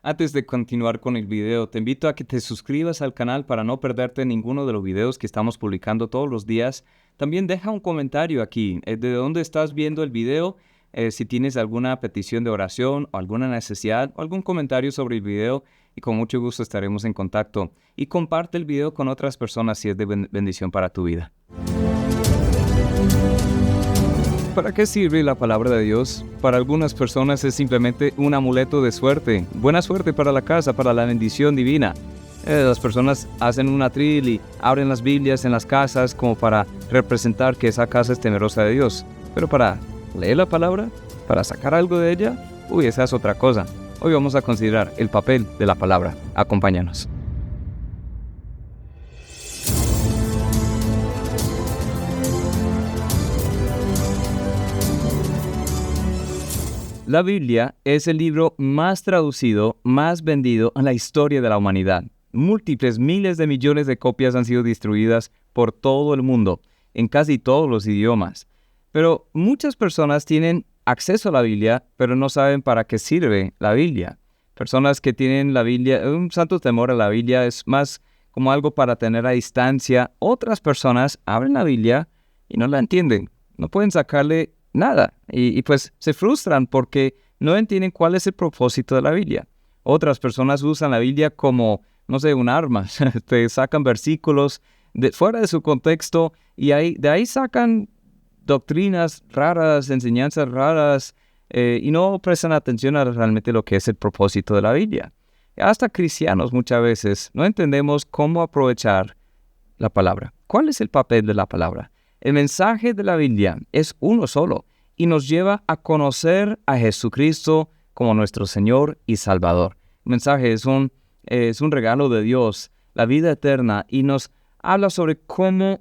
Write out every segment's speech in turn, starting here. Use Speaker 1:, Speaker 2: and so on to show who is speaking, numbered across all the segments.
Speaker 1: Antes de continuar con el video, te invito a que te suscribas al canal para no perderte ninguno de los videos que estamos publicando todos los días. También deja un comentario aquí, de dónde estás viendo el video, si tienes alguna petición de oración o alguna necesidad o algún comentario sobre el video, y con mucho gusto estaremos en contacto. Y comparte el video con otras personas si es de bendición para tu vida. ¿Para qué sirve la palabra de Dios? Para algunas personas es simplemente un amuleto de suerte. Buena suerte para la casa, para la bendición divina. Las personas hacen un atril y abren las Biblias en las casas como para representar que esa casa es temerosa de Dios. Pero para leer la palabra, para sacar algo de ella, esa es otra cosa. Hoy vamos a considerar el papel de la palabra. Acompáñanos. La Biblia es el libro más traducido, más vendido en la historia de la humanidad. Múltiples miles de millones de copias han sido distribuidas por todo el mundo, en casi todos los idiomas. Pero muchas personas tienen acceso a la Biblia, pero no saben para qué sirve la Biblia. Personas que tienen la Biblia, un santo temor a la Biblia es más como algo para tener a distancia. Otras personas abren la Biblia y no la entienden, no pueden sacarle nada, y pues se frustran porque no entienden cuál es el propósito de la Biblia. Otras personas usan la Biblia como, un arma. Te sacan versículos fuera de su contexto y de ahí sacan doctrinas raras, enseñanzas raras, y no prestan atención a realmente lo que es el propósito de la Biblia. Hasta cristianos muchas veces no entendemos cómo aprovechar la palabra. ¿Cuál es el papel de la palabra? El mensaje de la Biblia es uno solo y nos lleva a conocer a Jesucristo como nuestro Señor y Salvador. El mensaje es un regalo de Dios, la vida eterna, y nos habla sobre cómo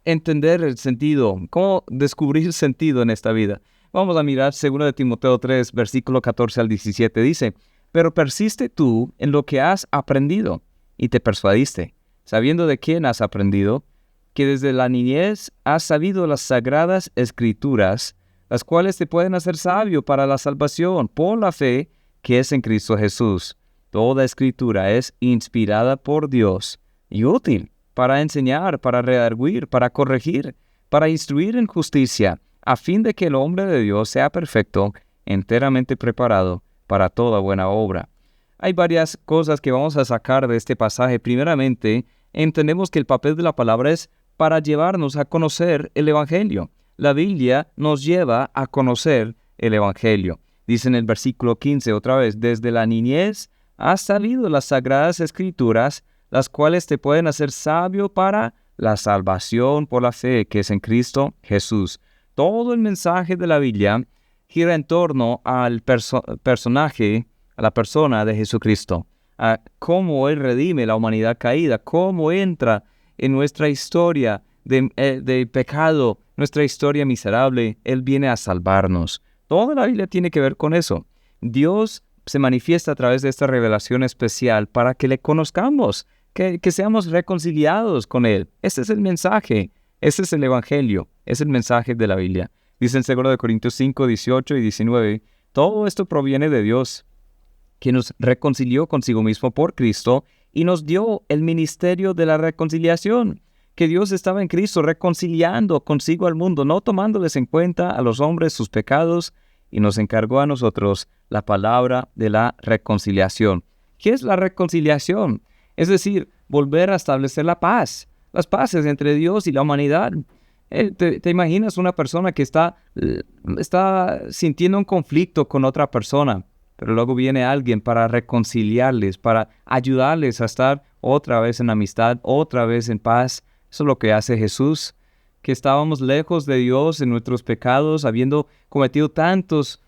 Speaker 1: entender el sentido, cómo descubrir sentido en esta vida. Vamos a mirar 2 de Timoteo 3, versículo 14 al 17. Dice: «Pero persiste tú en lo que has aprendido y te persuadiste, sabiendo de quién has aprendido, que desde la niñez has sabido las sagradas escrituras, las cuales te pueden hacer sabio para la salvación por la fe que es en Cristo Jesús. Toda escritura es inspirada por Dios y útil para enseñar, para redarguir, para corregir, para instruir en justicia, a fin de que el hombre de Dios sea perfecto, enteramente preparado para toda buena obra». Hay varias cosas que vamos a sacar de este pasaje. Primeramente, entendemos que el papel de la palabra es para llevarnos a conocer el Evangelio. La Biblia nos lleva a conocer el Evangelio. Dice en el versículo 15 otra vez: «Desde la niñez has sabido las sagradas escrituras, las cuales te pueden hacer sabio para la salvación por la fe que es en Cristo Jesús». Todo el mensaje de la Biblia gira en torno al personaje, a la persona de Jesucristo, a cómo Él redime la humanidad caída, cómo entra en nuestra historia de pecado, nuestra historia miserable. Él viene a salvarnos. Toda la Biblia tiene que ver con eso. Dios se manifiesta a través de esta revelación especial para que le conozcamos, que seamos reconciliados con Él. Ese es el mensaje, ese es el Evangelio, es el mensaje de la Biblia. Dice en 2 Corintios 5, 18 y 19, «Todo esto proviene de Dios, que nos reconcilió consigo mismo por Cristo y nos dio el ministerio de la reconciliación». Que Dios estaba en Cristo reconciliando consigo al mundo, no tomándoles en cuenta a los hombres sus pecados, y nos encargó a nosotros la palabra de la reconciliación. ¿Qué es la reconciliación? Es decir, volver a establecer la paz, las paces entre Dios y la humanidad. ¿Te imaginas una persona que está sintiendo un conflicto con otra persona, pero luego viene alguien para reconciliarles, para ayudarles a estar otra vez en amistad, otra vez en paz? Eso es lo que hace Jesús, que estábamos lejos de Dios en nuestros pecados, habiendo cometido tantos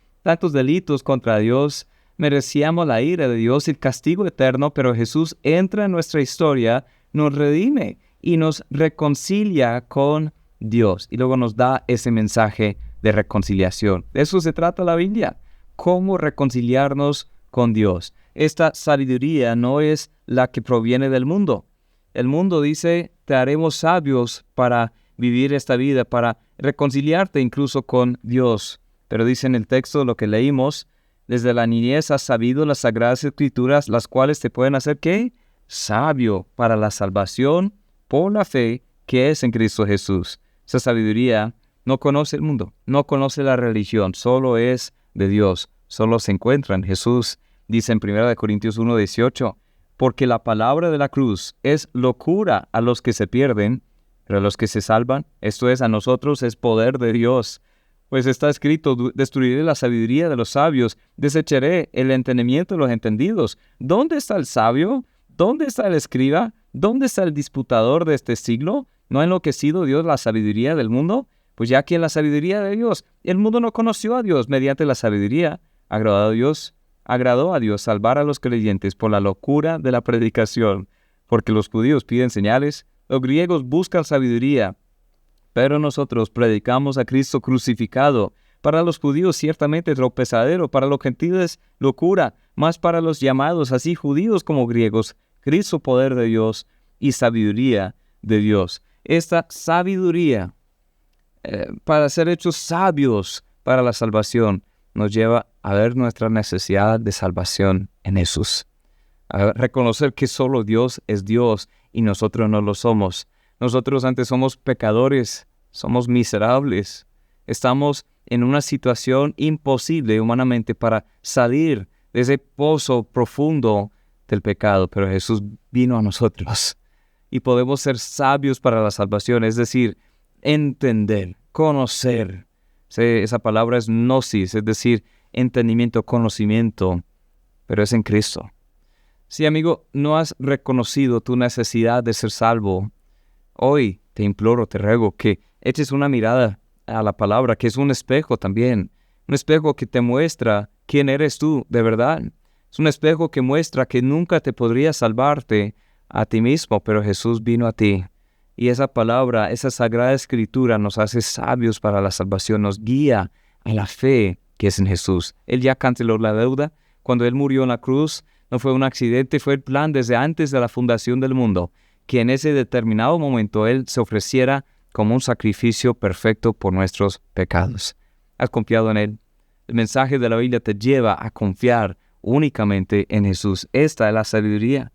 Speaker 1: delitos contra Dios. Merecíamos la ira de Dios y el castigo eterno, pero Jesús entra en nuestra historia, nos redime y nos reconcilia con Dios. Y luego nos da ese mensaje de reconciliación. De eso se trata la Biblia. Cómo reconciliarnos con Dios. Esta sabiduría no es la que proviene del mundo. El mundo dice: te haremos sabios para vivir esta vida, para reconciliarte incluso con Dios. Pero dice en el texto, lo que leímos, Desde la niñez has sabido las sagradas escrituras, las cuales te pueden hacer, ¿qué? Sabio para la salvación por la fe que es en Cristo Jesús. Esa sabiduría no conoce el mundo, no conoce la religión, solo es de Dios, solo se encuentra en Jesús. Dice en 1 Corintios 1:18, porque la palabra de la cruz es locura a los que se pierden, pero a los que se salvan, esto es, a nosotros es poder de Dios. Pues está escrito, destruiré la sabiduría de los sabios, desecharé el entendimiento de los entendidos. ¿Dónde está el sabio? ¿Dónde está el escriba? ¿Dónde está el disputador de este siglo? ¿No ha enloquecido Dios la sabiduría del mundo? Pues ya que en la sabiduría de Dios, el mundo no conoció a Dios mediante la sabiduría, agradó a Dios salvar a los creyentes por la locura de la predicación, porque los judíos piden señales, los griegos buscan sabiduría, pero nosotros predicamos a Cristo crucificado. Para los judíos ciertamente tropezadero, para los gentiles locura, mas para los llamados, así judíos como griegos, Cristo poder de Dios y sabiduría de Dios. Esta sabiduría para ser hechos sabios para la salvación nos lleva a ver nuestra necesidad de salvación en Jesús. A reconocer que solo Dios es Dios y nosotros no lo somos. Nosotros antes somos pecadores, somos miserables. Estamos en una situación imposible humanamente para salir de ese pozo profundo del pecado, pero Jesús vino a nosotros y podemos ser sabios para la salvación, es decir, entender, conocer. Esa palabra es gnosis, es decir, entendimiento, conocimiento, pero es en Cristo. Si, amigo, no has reconocido tu necesidad de ser salvo, hoy te imploro, te ruego que eches una mirada a la palabra, que es un espejo también, un espejo que te muestra quién eres tú de verdad. Es un espejo que muestra que nunca te podría salvarte a ti mismo, pero Jesús vino a ti. Y esa palabra, esa sagrada escritura nos hace sabios para la salvación, nos guía a la fe que es en Jesús. Él ya canceló la deuda. Cuando Él murió en la cruz, no fue un accidente, fue el plan desde antes de la fundación del mundo, que en ese determinado momento Él se ofreciera como un sacrificio perfecto por nuestros pecados. ¿Has confiado en Él? El mensaje de la Biblia te lleva a confiar únicamente en Jesús. Esta es la sabiduría.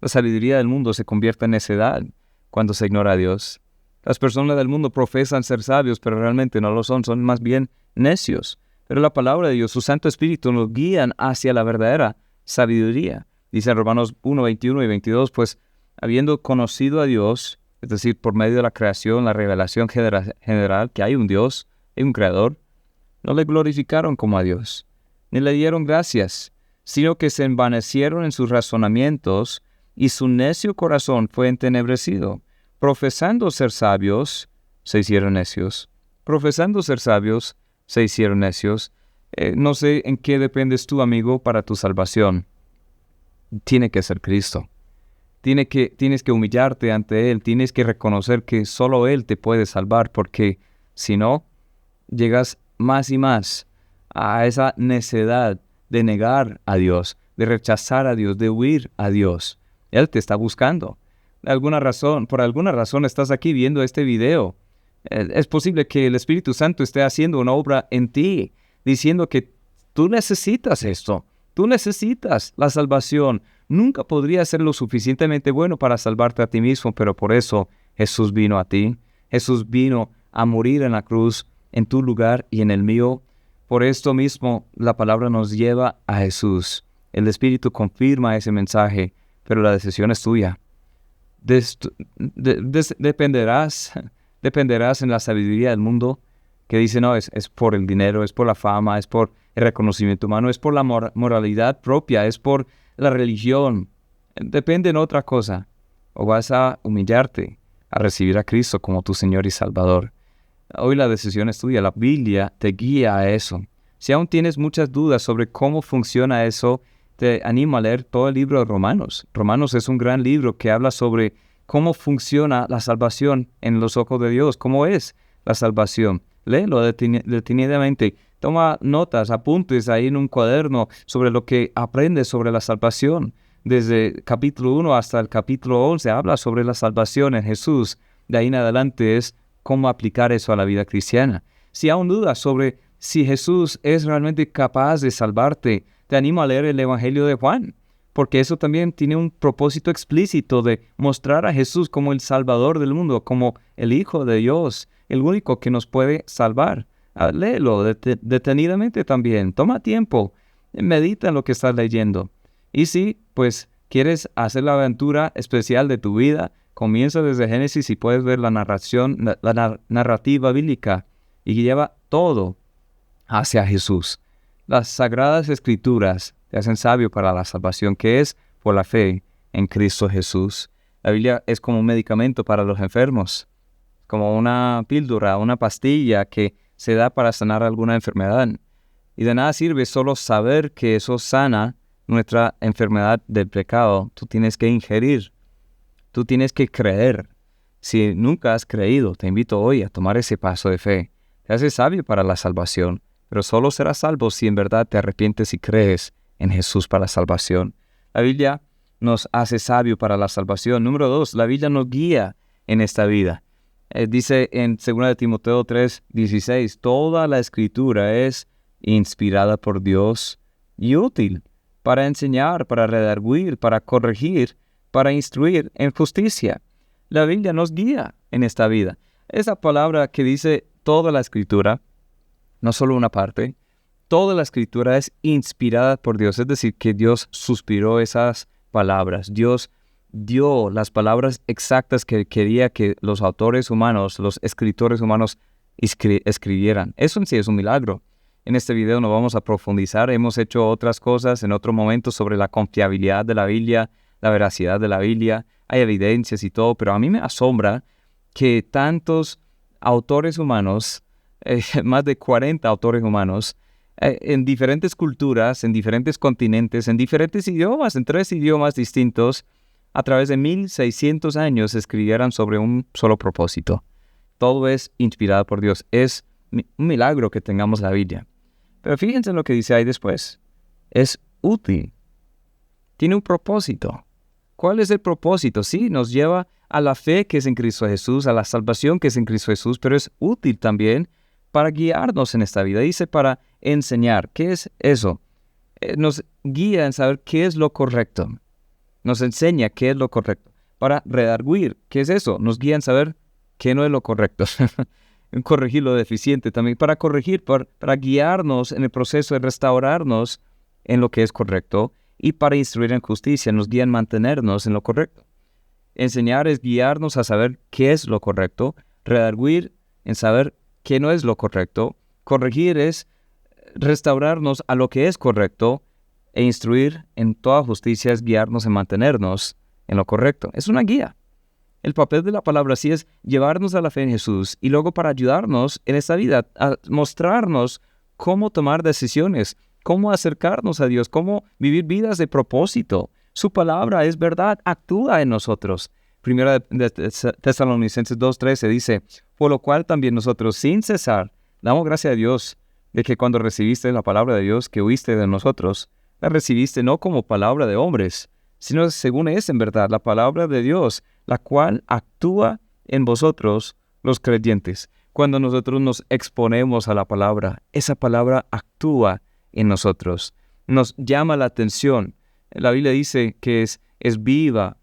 Speaker 1: La sabiduría del mundo se convierte en necedad cuando se ignora a Dios. Las personas del mundo profesan ser sabios, pero realmente no lo son más bien necios. Pero la palabra de Dios, su Santo Espíritu, nos guían hacia la verdadera sabiduría. Dice en Romanos 1, 21 y 22, pues habiendo conocido a Dios, es decir, por medio de la creación, la revelación general, que hay un Dios, hay un Creador, no le glorificaron como a Dios, ni le dieron gracias, sino que se envanecieron en sus razonamientos, y su necio corazón fue entenebrecido. Profesando ser sabios, se hicieron necios. Profesando ser sabios, se hicieron necios. No sé en qué dependes tú, amigo, para tu salvación. Tiene que ser Cristo. Tienes que humillarte ante Él. Tienes que reconocer que solo Él te puede salvar, porque si no, llegas más y más a esa necedad de negar a Dios, de rechazar a Dios, de huir a Dios. Él te está buscando. Por alguna razón estás aquí viendo este video. Es posible que el Espíritu Santo esté haciendo una obra en ti, diciendo que tú necesitas esto. Tú necesitas la salvación. Nunca podrías ser lo suficientemente bueno para salvarte a ti mismo, pero por eso Jesús vino a ti. Jesús vino a morir en la cruz, en tu lugar y en el mío. Por esto mismo, la palabra nos lleva a Jesús. El Espíritu confirma ese mensaje, pero la decisión es tuya. Dependerás en la sabiduría del mundo, que dice, no, es por el dinero, es por la fama, es por el reconocimiento humano, es por la moralidad propia, es por la religión. Depende en otra cosa. O vas a humillarte, a recibir a Cristo como tu Señor y Salvador. Hoy la decisión es tuya. La Biblia te guía a eso. Si aún tienes muchas dudas sobre cómo funciona eso, te animo a leer todo el libro de Romanos. Romanos es un gran libro que habla sobre cómo funciona la salvación en los ojos de Dios, cómo es la salvación. Léelo detenidamente. Toma notas, apuntes ahí en un cuaderno sobre lo que aprendes sobre la salvación. Desde capítulo 1 hasta el capítulo 11 habla sobre la salvación en Jesús. De ahí en adelante es cómo aplicar eso a la vida cristiana. Si aún dudas sobre si Jesús es realmente capaz de salvarte, te animo a leer el Evangelio de Juan, porque eso también tiene un propósito explícito de mostrar a Jesús como el Salvador del mundo, como el Hijo de Dios, el único que nos puede salvar. Léelo detenidamente también, toma tiempo, medita en lo que estás leyendo. Y si, pues, quieres hacer la aventura especial de tu vida, comienza desde Génesis y puedes ver la narración, la narrativa bíblica, y lleva todo hacia Jesús. Las Sagradas Escrituras te hacen sabio para la salvación, que es por la fe en Cristo Jesús. La Biblia es como un medicamento para los enfermos, como una píldora, una pastilla que se da para sanar alguna enfermedad. Y de nada sirve solo saber que eso sana nuestra enfermedad del pecado. Tú tienes que ingerir, tú tienes que creer. Si nunca has creído, te invito hoy a tomar ese paso de fe. Te hace sabio para la salvación, pero solo serás salvo si en verdad te arrepientes y crees en Jesús para la salvación. La Biblia nos hace sabio para la salvación. Número 2, la Biblia nos guía en esta vida. Dice en 2 Timoteo 3:16, toda la Escritura es inspirada por Dios y útil para enseñar, para redarguir, para corregir, para instruir en justicia. La Biblia nos guía en esta vida. Esa palabra que dice toda la Escritura, no solo una parte, toda la Escritura es inspirada por Dios, es decir, que Dios suspiró esas palabras. Dios dio las palabras exactas que quería que los autores humanos, los escritores humanos escribieran. Eso en sí es un milagro. En este video no vamos a profundizar. Hemos hecho otras cosas en otro momento sobre la confiabilidad de la Biblia, la veracidad de la Biblia. Hay evidencias y todo, pero a mí me asombra que tantos autores humanos, más de 40 autores humanos, en diferentes culturas, en diferentes continentes, en diferentes idiomas, en 3 idiomas distintos, a través de 1600 años escribieran sobre un solo propósito. Todo es inspirado por Dios. Es un milagro que tengamos la Biblia. Pero fíjense en lo que dice ahí después. Es útil. Tiene un propósito. ¿Cuál es el propósito? Sí, nos lleva a la fe que es en Cristo Jesús, a la salvación que es en Cristo Jesús, pero es útil también para guiarnos en esta vida. Dice para enseñar. ¿Qué es eso? Nos guía en saber qué es lo correcto. Nos enseña qué es lo correcto. Para redarguir, ¿qué es eso? Nos guía en saber qué no es lo correcto. En corregir lo deficiente también. Para corregir, para guiarnos en el proceso de restaurarnos en lo que es correcto. Y para instruir en justicia, nos guía en mantenernos en lo correcto. Enseñar es guiarnos a saber qué es lo correcto. Redarguir en saber qué no es lo correcto. Corregir es restaurarnos a lo que es correcto. E instruir en toda justicia es guiarnos en mantenernos en lo correcto. Es una guía. El papel de la palabra sí es llevarnos a la fe en Jesús y luego para ayudarnos en esta vida, a mostrarnos cómo tomar decisiones, cómo acercarnos a Dios, cómo vivir vidas de propósito. Su palabra es verdad, actúa en nosotros. Primera de Tesalonicenses 2:13 dice, por lo cual también nosotros sin cesar damos gracias a Dios de que cuando recibiste la palabra de Dios que oíste de nosotros, la recibiste no como palabra de hombres, sino según es en verdad la palabra de Dios, la cual actúa en vosotros los creyentes. Cuando nosotros nos exponemos a la palabra, esa palabra actúa en nosotros, nos llama la atención. La Biblia dice que es viva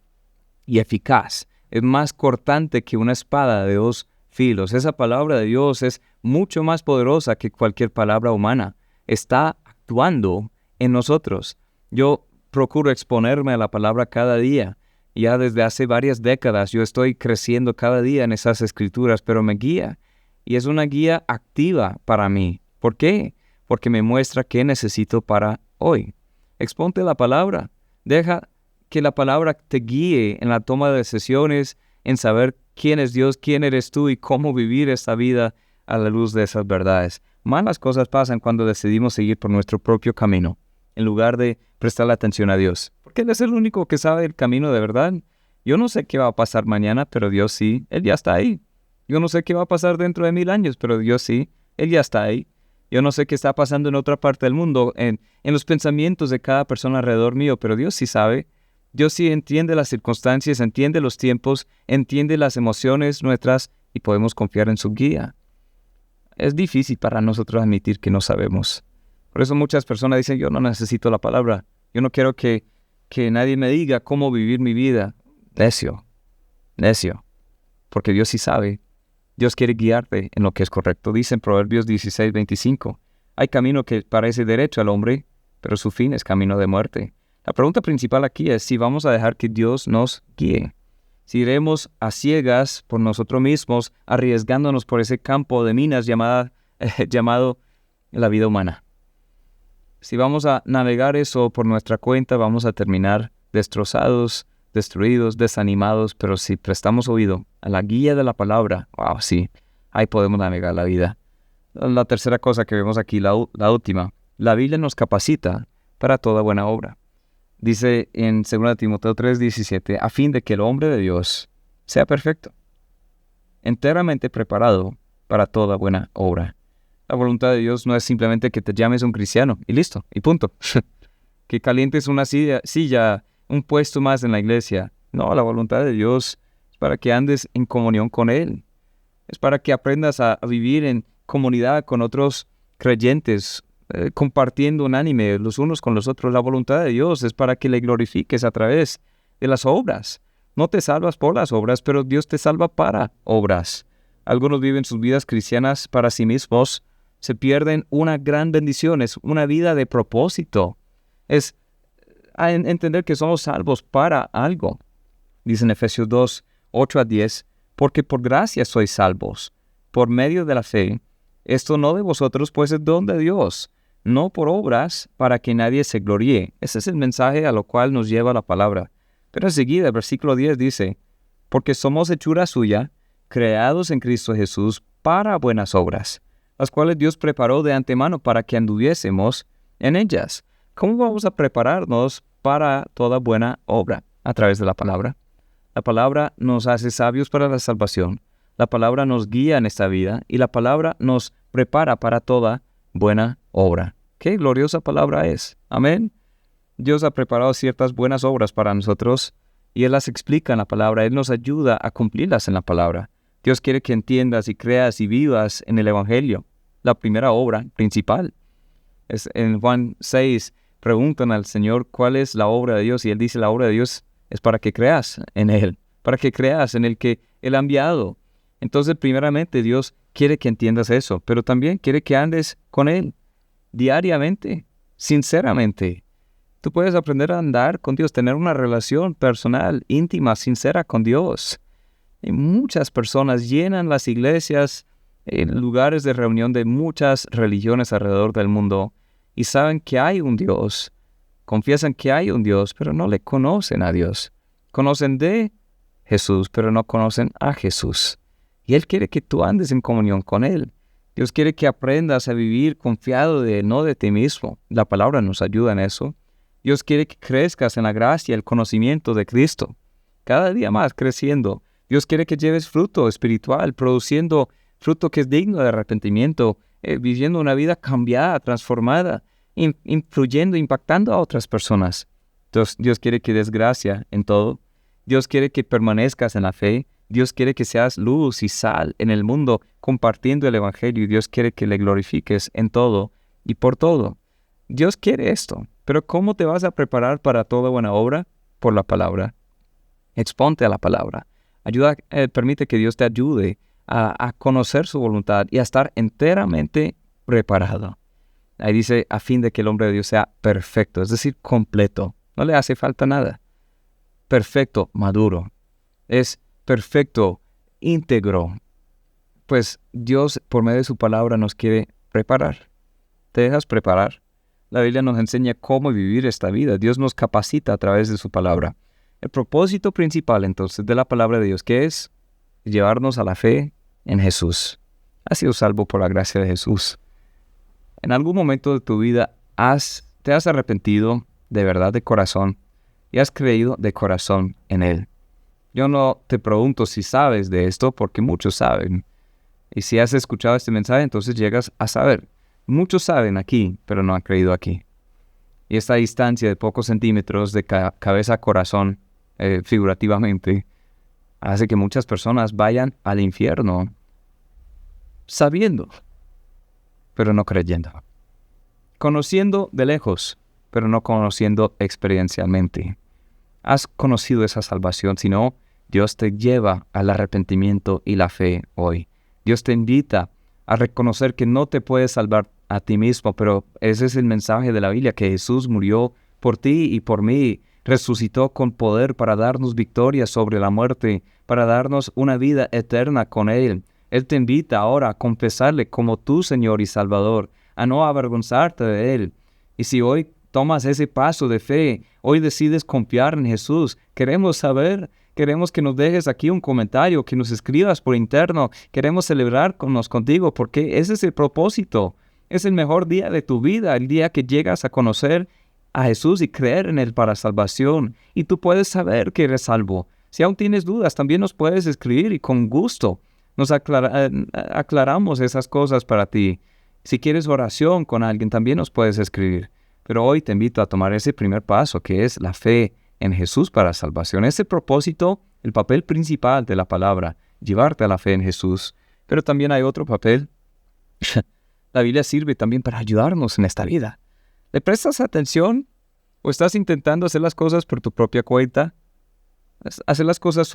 Speaker 1: y eficaz, es más cortante que una espada de 2 filos. Esa palabra de Dios es mucho más poderosa que cualquier palabra humana. Está actuando en nosotros. Yo procuro exponerme a la palabra cada día. Ya desde hace varias décadas yo estoy creciendo cada día en esas escrituras, pero me guía. Y es una guía activa para mí. ¿Por qué? Porque me muestra qué necesito para hoy. Exponte la palabra. Deja que la palabra te guíe en la toma de decisiones, en saber quién es Dios, quién eres tú y cómo vivir esta vida a la luz de esas verdades. Malas cosas pasan cuando decidimos seguir por nuestro propio camino, en lugar de prestarle atención a Dios. Porque Él es el único que sabe el camino de verdad. Yo no sé qué va a pasar mañana, pero Dios sí. Él ya está ahí. Yo no sé qué va a pasar dentro de 1000 años, pero Dios sí. Él ya está ahí. Yo no sé qué está pasando en otra parte del mundo, en los pensamientos de cada persona alrededor mío, pero Dios sí sabe. Dios sí entiende las circunstancias, entiende los tiempos, entiende las emociones nuestras y podemos confiar en su guía. Es difícil para nosotros admitir que no sabemos. Por eso muchas personas dicen, yo no necesito la palabra. Yo no quiero que nadie me diga cómo vivir mi vida. Necio, necio. Porque Dios sí sabe. Dios quiere guiarte en lo que es correcto. Dice en Proverbios 16:25, hay camino que parece derecho al hombre, pero su fin es camino de muerte. La pregunta principal aquí es si vamos a dejar que Dios nos guíe. Si iremos a ciegas por nosotros mismos, arriesgándonos por ese campo de minas llamado la vida humana. Si vamos a navegar eso por nuestra cuenta, vamos a terminar destrozados, destruidos, desanimados, pero si prestamos oído a la guía de la palabra, wow, sí, ahí podemos navegar la vida. La tercera cosa que vemos aquí, la última, la Biblia nos capacita para toda buena obra. Dice en 2 Timoteo 3:17, a fin de que el hombre de Dios sea perfecto, enteramente preparado para toda buena obra. La voluntad de Dios no es simplemente que te llames un cristiano y listo, y punto. Que calientes una silla, un puesto más en la iglesia. No, la voluntad de Dios es para que andes en comunión con Él. Es para que aprendas a vivir en comunidad con otros creyentes, compartiendo unánime los unos con los otros. La voluntad de Dios es para que le glorifiques a través de las obras. No te salvas por las obras, pero Dios te salva para obras. Algunos viven sus vidas cristianas para sí mismos, se pierden una gran bendición, es una vida de propósito. Es entender que somos salvos para algo. Dice en Efesios 2:8-10, porque por gracia sois salvos, por medio de la fe. Esto no de vosotros, pues es don de Dios, no por obras, para que nadie se gloríe. Ese es el mensaje a lo cual nos lleva la palabra. Pero enseguida, el versículo 10 dice, porque somos hechura suya, creados en Cristo Jesús para buenas obras, las cuales Dios preparó de antemano para que anduviésemos en ellas. ¿Cómo vamos a prepararnos para toda buena obra? A través de la palabra. La palabra nos hace sabios para la salvación. La palabra nos guía en esta vida y la palabra nos prepara para toda buena obra. ¡Qué gloriosa palabra es! Amén. Dios ha preparado ciertas buenas obras para nosotros y Él las explica en la palabra. Él nos ayuda a cumplirlas en la palabra. Dios quiere que entiendas y creas y vivas en el Evangelio. La primera obra principal. En Juan 6 preguntan al Señor cuál es la obra de Dios y Él dice la obra de Dios es para que creas en Él, para que creas en el que Él ha enviado. Entonces, primeramente, Dios quiere que entiendas eso, pero también quiere que andes con Él diariamente, sinceramente. Tú puedes aprender a andar con Dios, tener una relación personal, íntima, sincera con Dios. Y muchas personas llenan las iglesias, lugares de reunión de muchas religiones alrededor del mundo y saben que hay un Dios, confiesan que hay un Dios, pero no le conocen a Dios. Conocen de Jesús, pero no conocen a Jesús. Y Él quiere que tú andes en comunión con Él. Dios quiere que aprendas a vivir confiado de Él, no de ti mismo. La palabra nos ayuda en eso. Dios quiere que crezcas en la gracia y el conocimiento de Cristo. Cada día más creciendo. Dios quiere que lleves fruto espiritual, produciendo fruto que es digno de arrepentimiento, viviendo una vida cambiada, transformada, influyendo, impactando a otras personas. Entonces, Dios quiere que des gracia en todo. Dios quiere que permanezcas en la fe. Dios quiere que seas luz y sal en el mundo, compartiendo el Evangelio. Y Dios quiere que le glorifiques en todo y por todo. Dios quiere esto. Pero ¿cómo te vas a preparar para toda buena obra? Por la palabra. Exponte a la palabra. Permite que Dios te ayude a conocer su voluntad y a estar enteramente preparado. Ahí dice, a fin de que el hombre de Dios sea perfecto, es decir, completo. No le hace falta nada. Perfecto, maduro. Es perfecto, íntegro. Pues Dios, por medio de su palabra, nos quiere preparar. ¿Te dejas preparar? La Biblia nos enseña cómo vivir esta vida. Dios nos capacita a través de su palabra. El propósito principal, entonces, de la palabra de Dios, ¿qué es? Llevarnos a la fe en Jesús. Has sido salvo por la gracia de Jesús. En algún momento de tu vida te has arrepentido de verdad de corazón y has creído de corazón en Él. Yo no te pregunto si sabes de esto, porque muchos saben. Y si has escuchado este mensaje, entonces llegas a saber. Muchos saben aquí, pero no han creído aquí. Y esta distancia de pocos centímetros de cabeza a corazón, figurativamente, hace que muchas personas vayan al infierno sabiendo pero no creyendo. Conociendo de lejos, pero no conociendo experiencialmente. Has conocido esa salvación, si no, Dios te lleva al arrepentimiento y la fe hoy. Dios te invita a reconocer que no te puedes salvar a ti mismo, pero ese es el mensaje de la Biblia, que Jesús murió por ti y por mí, resucitó con poder para darnos victoria sobre la muerte, para darnos una vida eterna con Él. Él te invita ahora a confesarle como tu Señor y Salvador, a no avergonzarte de Él. Y si hoy tomas ese paso de fe, hoy decides confiar en Jesús, queremos saber, queremos que nos dejes aquí un comentario, que nos escribas por interno, queremos celebrar contigo, porque ese es el propósito. Es el mejor día de tu vida, el día que llegas a conocer a Jesús y creer en Él para salvación. Y tú puedes saber que eres salvo. Si aún tienes dudas, también nos puedes escribir y con gusto nos aclaramos esas cosas para ti. Si quieres oración con alguien, también nos puedes escribir. Pero hoy te invito a tomar ese primer paso, que es la fe en Jesús para salvación. Ese propósito, el papel principal de la palabra, llevarte a la fe en Jesús. Pero también hay otro papel. La Biblia sirve también para ayudarnos en esta vida. ¿Le prestas atención o estás intentando hacer las cosas por tu propia cuenta? Hacer las cosas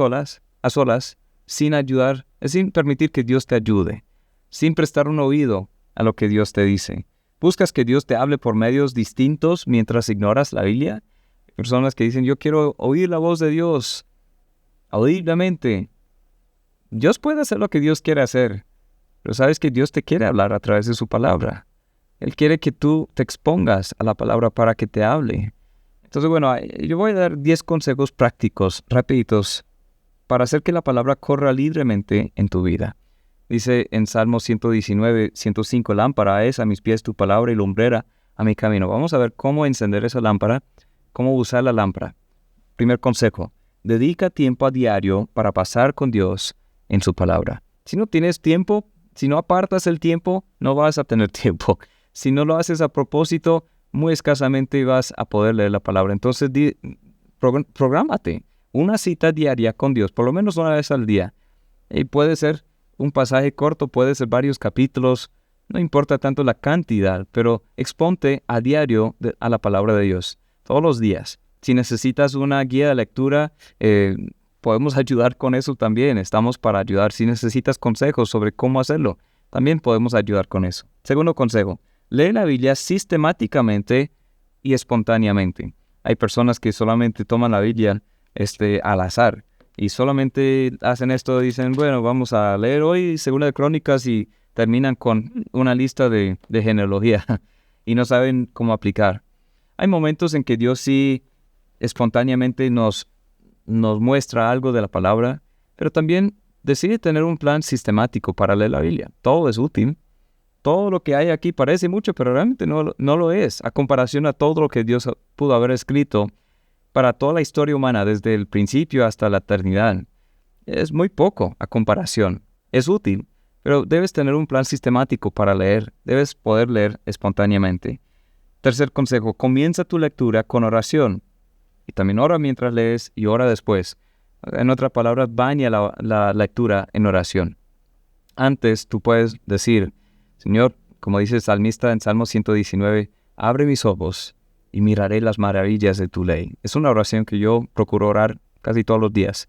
Speaker 1: a solas, sin ayudar, sin permitir que Dios te ayude, sin prestar un oído a lo que Dios te dice. ¿Buscas que Dios te hable por medios distintos mientras ignoras la Biblia? Personas que dicen, yo quiero oír la voz de Dios audiblemente. Dios puede hacer lo que Dios quiere hacer, pero sabes que Dios te quiere hablar a través de su palabra. Él quiere que tú te expongas a la palabra para que te hable. Entonces, bueno, yo voy a dar 10 consejos prácticos, rapiditos, para hacer que la palabra corra libremente en tu vida. Dice en Salmo 119, 105, lámpara es a mis pies tu palabra y lumbrera a mi camino. Vamos a ver cómo encender esa lámpara, cómo usar la lámpara. Primer consejo, dedica tiempo a diario para pasar con Dios en su palabra. Si no tienes tiempo, si no apartas el tiempo, no vas a tener tiempo. Si no lo haces a propósito, muy escasamente vas a poder leer la palabra. Entonces, prográmate una cita diaria con Dios, por lo menos una vez al día. Y puede ser un pasaje corto, puede ser varios capítulos, no importa tanto la cantidad, pero exponte a diario a la palabra de Dios, todos los días. Si necesitas una guía de lectura, podemos ayudar con eso también, estamos para ayudar. Si necesitas consejos sobre cómo hacerlo, también podemos ayudar con eso. Segundo consejo, lee la Biblia sistemáticamente y espontáneamente. Hay personas que solamente toman la Biblia al azar y solamente hacen esto, dicen, bueno, vamos a leer hoy Segunda de Crónicas y terminan con una lista de genealogía y no saben cómo aplicar. Hay momentos en que Dios sí espontáneamente nos muestra algo de la palabra, pero también decide tener un plan sistemático para leer la Biblia. Todo es útil. Todo lo que hay aquí parece mucho, pero realmente no lo es, a comparación a todo lo que Dios pudo haber escrito para toda la historia humana, desde el principio hasta la eternidad. Es muy poco a comparación. Es útil, pero debes tener un plan sistemático para leer. Debes poder leer espontáneamente. Tercer consejo, comienza tu lectura con oración. Y también ora mientras lees y ora después. En otras palabras, baña la lectura en oración. Antes tú puedes decir, Señor, como dice el salmista en Salmo 119, abre mis ojos y miraré las maravillas de tu ley. Es una oración que yo procuro orar casi todos los días.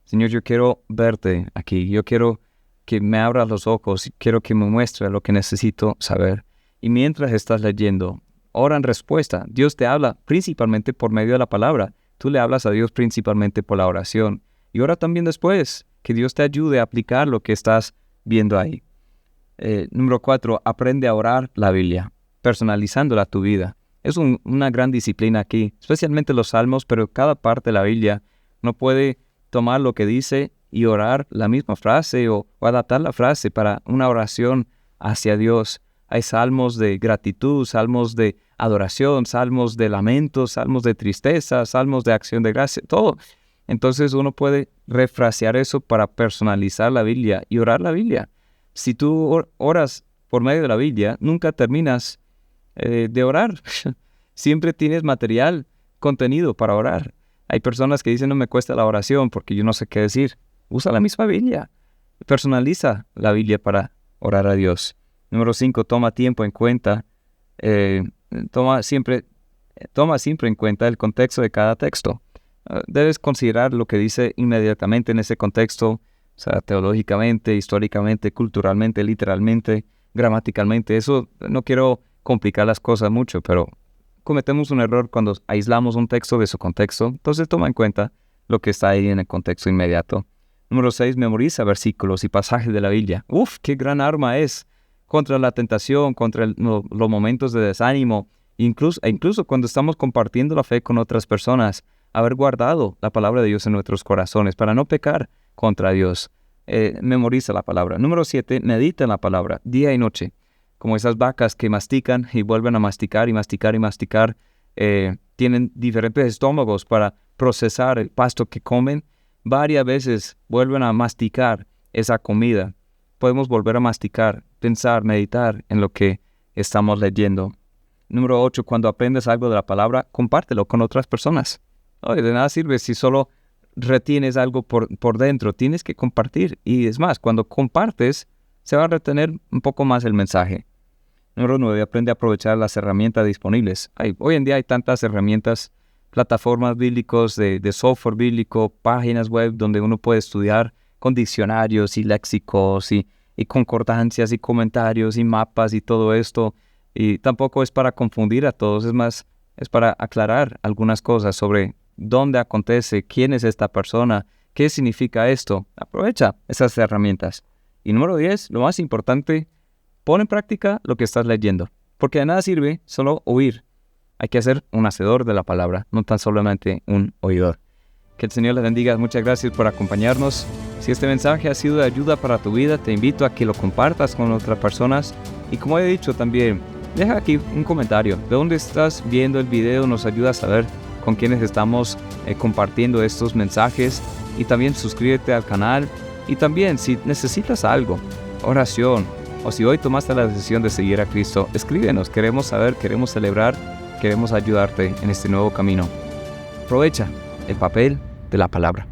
Speaker 1: Señor, yo quiero verte aquí. Yo quiero que me abras los ojos. Quiero que me muestres lo que necesito saber. Y mientras estás leyendo, ora en respuesta. Dios te habla principalmente por medio de la palabra. Tú le hablas a Dios principalmente por la oración. Y ora también después, que Dios te ayude a aplicar lo que estás viendo ahí. Número 4, aprende a orar la Biblia, personalizándola a tu vida. Es una gran disciplina aquí, especialmente los salmos, pero cada parte de la Biblia no puede tomar lo que dice y orar la misma frase o adaptar la frase para una oración hacia Dios. Hay salmos de gratitud, salmos de adoración, salmos de lamento, salmos de tristeza, salmos de acción de gracia, todo. Entonces uno puede refrasear eso para personalizar la Biblia y orar la Biblia. Si tú oras por medio de la Biblia, nunca terminas de orar. Siempre tienes material, contenido para orar. Hay personas que dicen, no me cuesta la oración porque yo no sé qué decir. Usa la misma Biblia. Personaliza la Biblia para orar a Dios. Número 5, toma tiempo en cuenta. Toma siempre en cuenta el contexto de cada texto. Debes considerar lo que dice inmediatamente en ese contexto, o sea, teológicamente, históricamente, culturalmente, literalmente, gramaticalmente. Eso no quiero complicar las cosas mucho, pero cometemos un error cuando aislamos un texto de su contexto. Entonces toma en cuenta lo que está ahí en el contexto inmediato. Número 6, memoriza versículos y pasajes de la Biblia. ¡Uf! ¡Qué gran arma es! Contra la tentación, contra los momentos de desánimo, incluso cuando estamos compartiendo la fe con otras personas, haber guardado la palabra de Dios en nuestros corazones para no pecar contra Dios. Memoriza la palabra. Número 7, medita en la palabra, día y noche. Como esas vacas que mastican y vuelven a masticar y masticar y masticar, tienen diferentes estómagos para procesar el pasto que comen. Varias veces vuelven a masticar esa comida. Podemos volver a masticar, pensar, meditar en lo que estamos leyendo. Número 8, cuando aprendes algo de la palabra, compártelo con otras personas. Oye, de nada sirve si solo retienes algo por dentro. Tienes que compartir. Y es más, cuando compartes, se va a retener un poco más el mensaje. Número 9, aprende a aprovechar las herramientas disponibles. Hoy en día hay tantas herramientas, plataformas bíblicos de software bíblico, páginas web donde uno puede estudiar con diccionarios y léxicos y concordancias y comentarios y mapas y todo esto. Y tampoco es para confundir a todos, es más, es para aclarar algunas cosas sobre dónde acontece, quién es esta persona, qué significa esto. Aprovecha esas herramientas. Y número 10, lo más importante, pon en práctica lo que estás leyendo, porque de nada sirve solo oír. Hay que ser un hacedor de la palabra, no tan solamente un oidor. Que el Señor les bendiga. Muchas gracias por acompañarnos. Si este mensaje ha sido de ayuda para tu vida, te invito a que lo compartas con otras personas. Y como he dicho también, deja aquí un comentario. De dónde estás viendo el video nos ayuda a saber con quiénes estamos compartiendo estos mensajes. Y también suscríbete al canal. Y también si necesitas algo, oración, o si hoy tomaste la decisión de seguir a Cristo, escríbenos. Queremos saber, queremos celebrar, queremos ayudarte en este nuevo camino. Aprovecha el papel de la palabra.